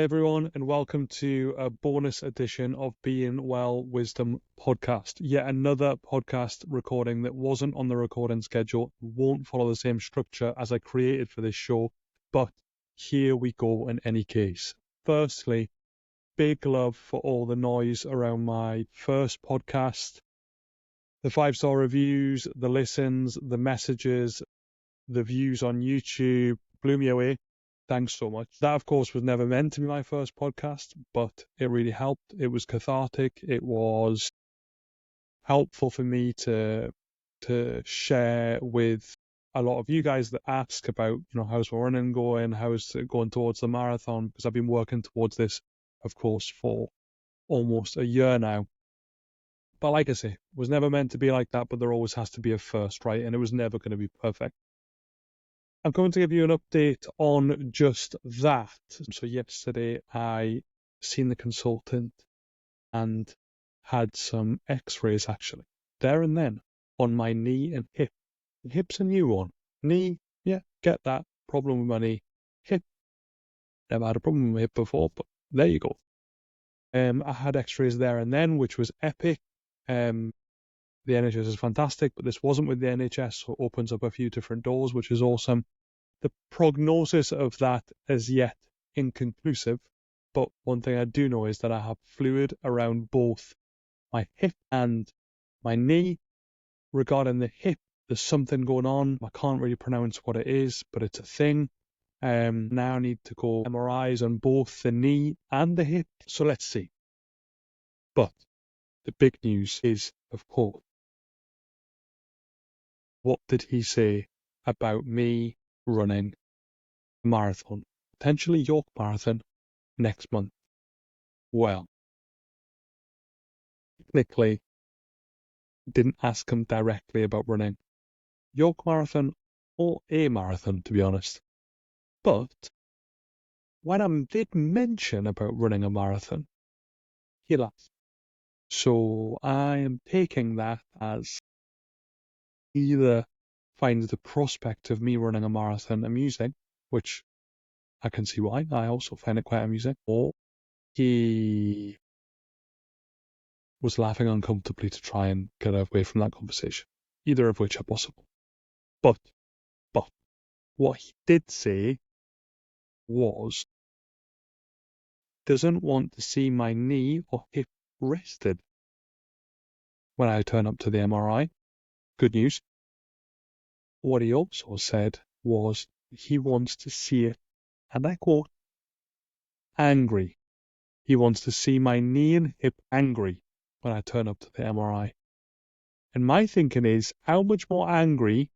Hi everyone, and welcome to a bonus edition of Being Well Wisdom podcast. Yet another podcast recording that wasn't on the recording schedule, won't follow the same structure as I created for this show, but here we go in any case. Firstly, big love for all the noise around my first podcast, the 5-star reviews, the listens, the messages, the views on YouTube, blew me away. Thanks so much. That, of course, was never meant to be my first podcast, but it really helped. It was cathartic. It was helpful for me to share with a lot of you guys that ask about, how's my running going, how's it going towards the marathon, because I've been working towards this, of course, for almost a year now. But like I say, it was never meant to be like that, but there always has to be a first, right? And it was never going to be perfect. I'm going to give you an update on just that. So yesterday I seen the consultant and had some x-rays actually, there and then, on my knee and hip. The hip's a new one. Knee, yeah, get that. Problem with my knee. Hip, never had a problem with my hip before, but there you go. I had x-rays there and then, which was epic. The NHS is fantastic, but this wasn't with the NHS, so it opens up a few different doors, which is awesome. The prognosis of that is yet inconclusive, but one thing I do know is that I have fluid around both my hip and my knee. Regarding the hip, there's something going on. I can't really pronounce what it is, but it's a thing. Now I need to go MRIs on both the knee and the hip, so let's see. But the big news is, of course, what did he say about me running a marathon, potentially York Marathon, next month? Well, technically, didn't ask him directly about running York Marathon or a marathon, to be honest. But when I did mention about running a marathon, he laughed. So I am taking that as either finds the prospect of me running a marathon amusing, which I can see why, I also find it quite amusing, or he was laughing uncomfortably to try and get away from that conversation. Either of which are possible. But, what he did say was, doesn't want to see my knee or hip rested when I turn up to the MRI. Good news. What he also said was he wants to see it, and I quote, angry. He wants to see my knee and hip angry when I turn up to the MRI. And my thinking is, how much more angry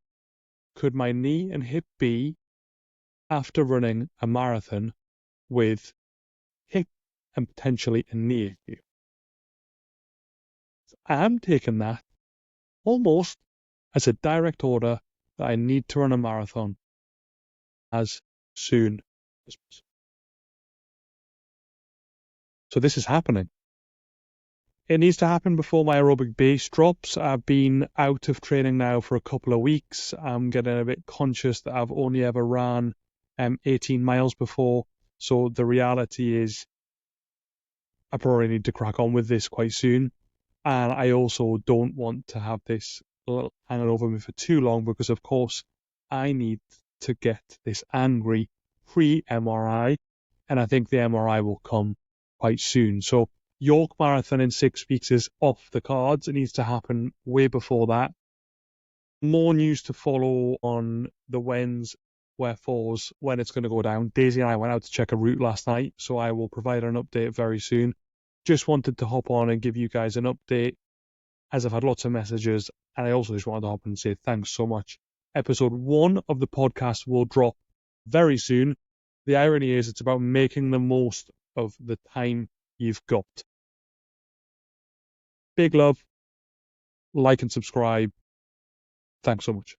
could my knee and hip be after running a marathon with hip and potentially a knee issue? So I am taking that almost as a direct order that I need to run a marathon as soon as possible. So this is happening. It needs to happen before my aerobic base drops. I've been out of training now for a couple of weeks. I'm getting a bit conscious that I've only ever ran 18 miles before. So the reality is I probably need to crack on with this quite soon. And I also don't want to have this hanging over me for too long because, of course, I need to get this angry pre-MRI. And I think the MRI will come quite soon. So York Marathon in 6 weeks is off the cards. It needs to happen way before that. More news to follow on the whens, wherefores, when it's going to go down. Daisy and I went out to check a route last night, so I will provide an update very soon. Just wanted to hop on and give you guys an update, as I've had lots of messages, and I also just wanted to hop on and say thanks so much. Episode 1 of the podcast will drop very soon. The irony is it's about making the most of the time you've got. Big love. Like and subscribe. Thanks so much.